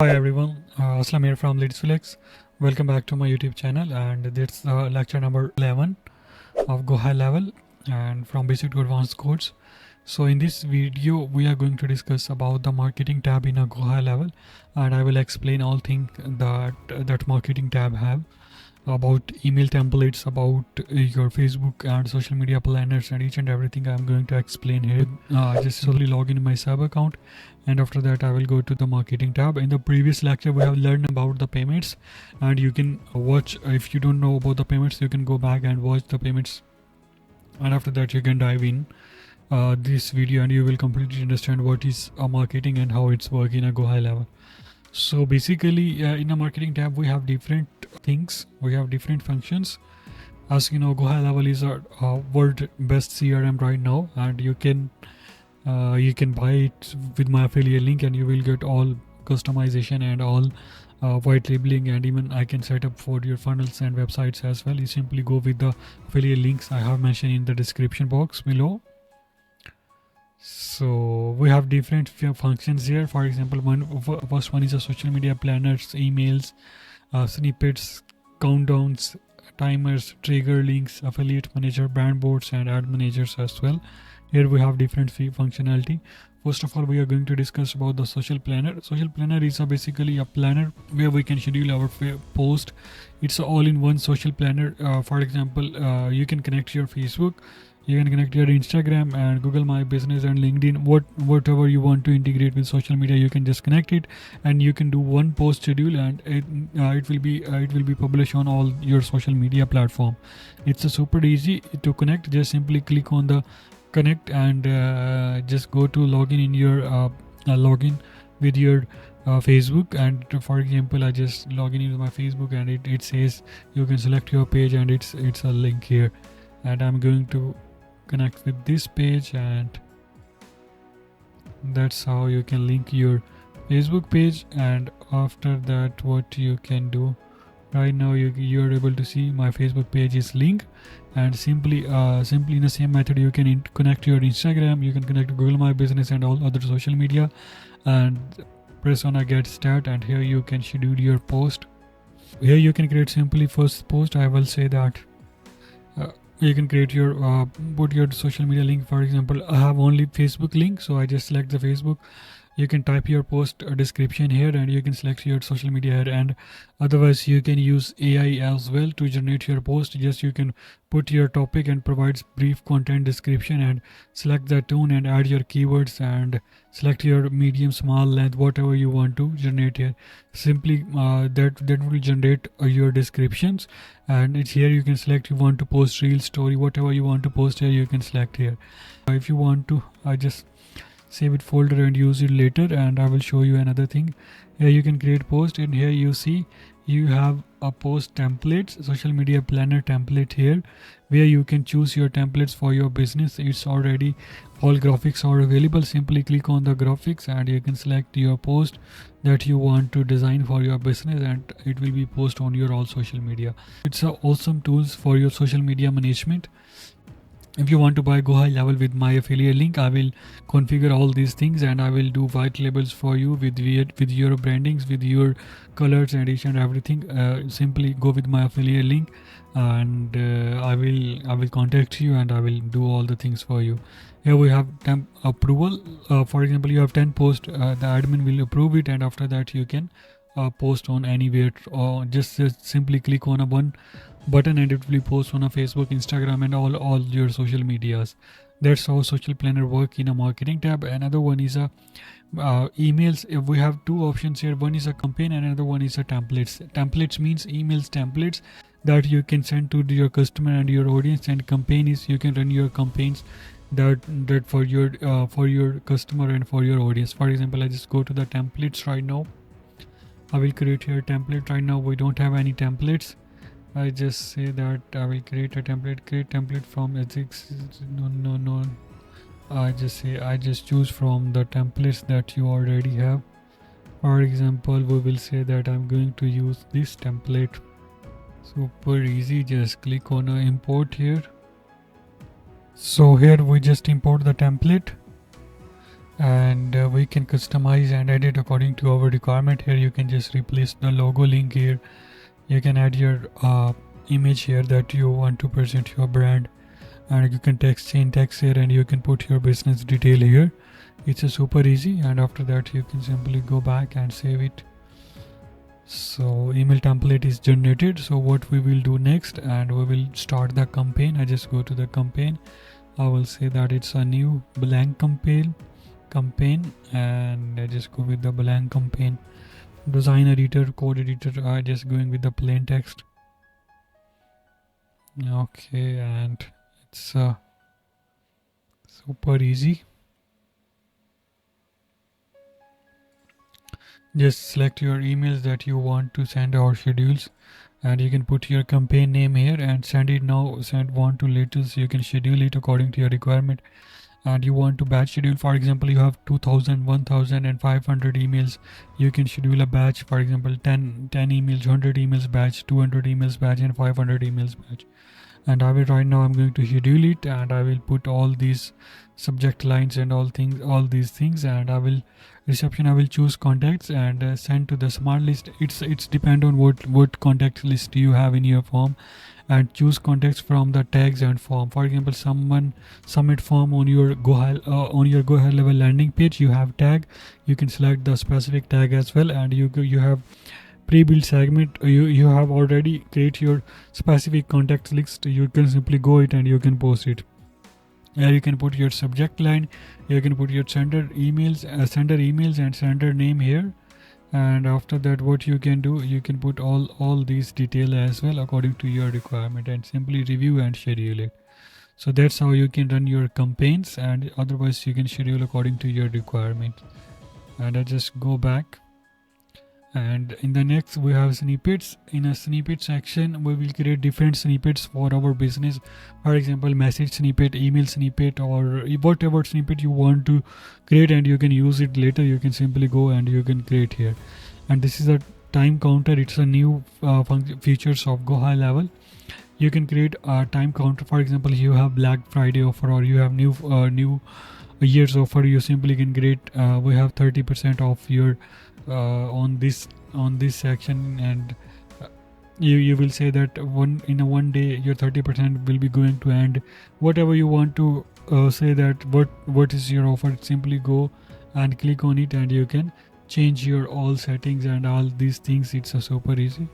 Hi everyone, Aslam here from Leads Flex. Welcome back to my YouTube channel, and this lecture number 11 of Go High Level and from basic to advanced codes. So in this video we are going to discuss about the marketing tab in a Go High Level, and I will explain all things that marketing tab have, about email templates, about your Facebook and social media planners, and each and everything I'm going to explain here. Just simply log in my sub account, and after that I will go to the marketing tab. In the previous lecture we have learned about the payments, and you can watch, if you don't know about the payments you can go back and watch the payments, and after that you can dive in this video and you will completely understand what is marketing and how it's working at Go High Level. So basically in a marketing tab we have different things, we have different functions. As you know, Go High Level is a world best CRM right now, and you can buy it with my affiliate link and you will get all customization and all white labeling, and even I can set up for your funnels and websites as well. You simply go with the affiliate links I have mentioned in the description box below. So we have different functions here. For example, first one is a social media planners, emails, snippets, countdowns, timers, trigger links, affiliate manager, brand boards, and ad managers as well. Here we have different functionality. First of all, we are going to discuss about the social planner. Social planner is basically a planner where we can schedule our post. It's all-in-one social planner. For example, you can connect your Facebook, you can connect your Instagram and Google My Business and LinkedIn. Whatever you want to integrate with social media, you can just connect it, and you can do one post schedule, and it will be published on all your social media platform. It's super easy to connect. Just simply click on the connect and just go to login in your login with your Facebook. And for example, I just log in with my Facebook, and it says you can select your page, and it's a link here, and I'm going to connect with this page, and that's how you can link your Facebook page. And after that, what you can do right now, you're able to see my Facebook page is linked, and simply in the same method you can connect your Instagram, you can connect Google My Business and all other social media, and press on a get start, and here you can schedule your post. Here you can create simply first post. I will say that you can create your put your social media link. For example, I have only Facebook link, so I just select the Facebook. You can type your post description here, and you can select your social media here, and otherwise you can use AI as well to generate your post. Just you can put your topic and provides brief content description, and select the tone and add your keywords, and select your medium, small, length, whatever you want to generate here. Simply that will generate your descriptions, and it's here you can select you want to post reel, story, whatever you want to post here you can select here. If you want to, I just save it folder and use it later, and I will show you another thing. Here you can create post, and here you see you have a post templates, social media planner template here, where you can choose your templates for your business. It's already all graphics are available. Simply click on the graphics and you can select your post that you want to design for your business, and it will be posted on your all social media. It's a awesome tools for your social media management. If you want to buy Go High Level with my affiliate link, I will configure all these things, and I will do white labels for you with your brandings, with your colors and each and everything. Simply go with my affiliate link, and I will contact you, and I will do all the things for you. Here we have temp approval. For example, you have 10 posts, the admin will approve it, and after that you can post on anywhere, or just simply click on a one button and it will be post on a Facebook, Instagram, and all your social medias. That's how social planner work in a marketing tab. Another one is a emails. If we have two options here, one is a campaign and another one is a templates. Templates means emails templates that you can send to your customer and your audience, and campaign is you can run your campaigns that for your customer and for your audience. For example, I just go to the templates right now. I will create here template. Right now we don't have any templates. I just say that I will create a template. Create template from ethics. No. I just choose from the templates that you already have. For example, we will say that I'm going to use this template. Super easy. Just click on import here. So here we just import the template, and we can customize and edit according to our requirement. Here you can just replace the logo link here. You can add your image here that you want to present your brand, and you can change text here, and you can put your business detail here. It's a super easy, and after that you can simply go back and save it. So email template is generated. So what we will do next, and we will start the campaign. I just go to the campaign. I will say that it's a new blank campaign, and I just go with the blank campaign. Design editor, code editor, I just going with the plain text. Okay, and it's super easy. Just select your emails that you want to send or schedules, and you can put your campaign name here and send it now. Want to later, so you can schedule it according to your requirement. And you want to batch schedule, for example, you have 2000, 1000 and 500 emails. You can schedule a batch, for example, 10 emails, 100 emails batch, 200 emails batch, and 500 emails batch. And I will right now I'm going to schedule it, and I will put all these subject lines and all these things, and I will choose contacts and send to the smart list. It's depend on what contact list you have in your form, and choose contacts from the tags and form. For example, someone submit form on your GoHighLevel landing page, you have tag. You can select the specific tag as well, and you have pre-built segment. You have already create your specific contact list. You can simply go it and you can post it. Here you can put your subject line. You can put your sender emails and sender name here. And after that, what you can do, you can put all these detail as well according to your requirement, and simply review and schedule it. So that's how you can run your campaigns, and otherwise you can schedule according to your requirement. And I just go back, and in the next we have snippets. In a snippet section, we will create different snippets for our business. For example, message snippet, email snippet, or whatever snippet you want to create, and you can use it later. You can simply go and you can create here. And this is a time counter. It's a new features of GoHighLevel. You can create a time counter. For example, you have Black Friday offer, or you have new year's offer. You simply can create we have 30% off your on this section, and you will say that in a one day your 30% will be going to end. Whatever you want to say that what is your offer, simply go and click on it, and you can change your all settings and all these things. It's a super easy.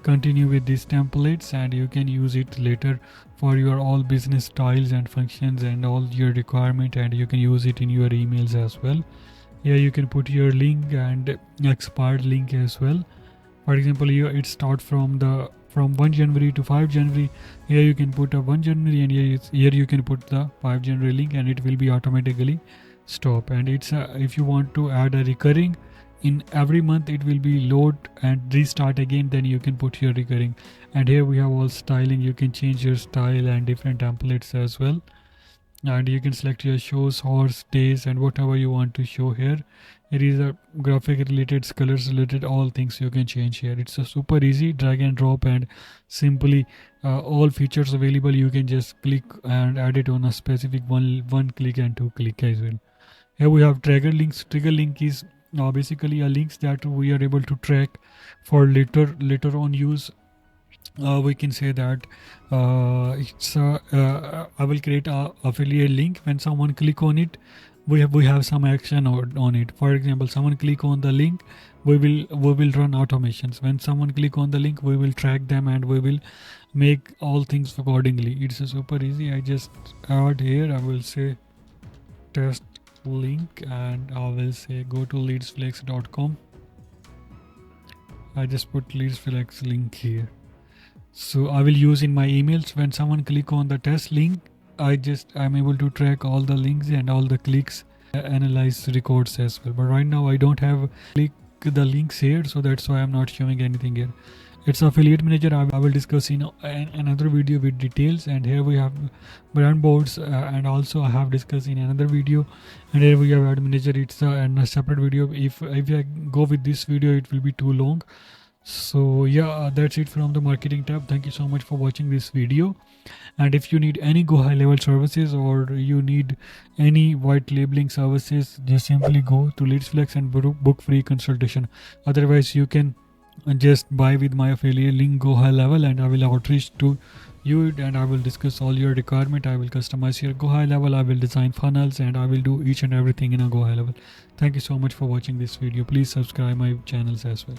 Continue with these templates, and you can use it later for your all business styles and functions and all your requirement, and you can use it in your emails as well. Here you can put your link and expired link as well. For example, it start from 1 January to 5 January. Here you can put a 1 January, and here you can put the 5 January link, and it will be automatically stop. And it's if you want to add a recurring in every month, it will be load and restart again, then you can put your recurring. And here we have all styling. You can change your style and different templates as well. And you can select your shows, horse, days, and whatever you want to show here. It is a graphic related, colors related, all things you can change here. It's a super easy, drag and drop, and simply all features available. You can just click and add it on a specific one click and 2 click as well. Here we have trigger links. Trigger link is basically a links that we are able to track for later on use. We can say that I will create a affiliate link. When someone click on it, we have some action on it. For example, someone click on the link, we will run automations. When someone click on the link, we will track them, and we will make all things accordingly. It's a super easy. I just add here, I will say test link, and I will say go to leadsflex.com. I just put leadsflex link here. So I will use in my emails. When someone click on the test link, I'm able to track all the links and all the clicks, analyze records as well. But right now I don't have click the links here, so that's why I'm not showing anything here. It's affiliate manager. I will discuss in another video with details. And here we have brand boards, and also I have discussed in another video. And here we have ad manager. It's a separate video. If I go with this video, it will be too long. So yeah, that's it from the marketing tab. Thank you so much for watching this video. And if you need any Go High Level services, or you need any white labeling services, just simply go to Leads Flex and book free consultation. Otherwise, you can just buy with my affiliate link Go High Level, and I will outreach to you, and I will discuss all your requirement. I will customize your Go High Level, I will design funnels, and I will do each and everything in a Go High Level. Thank you so much for watching this video. Please subscribe my channels as well.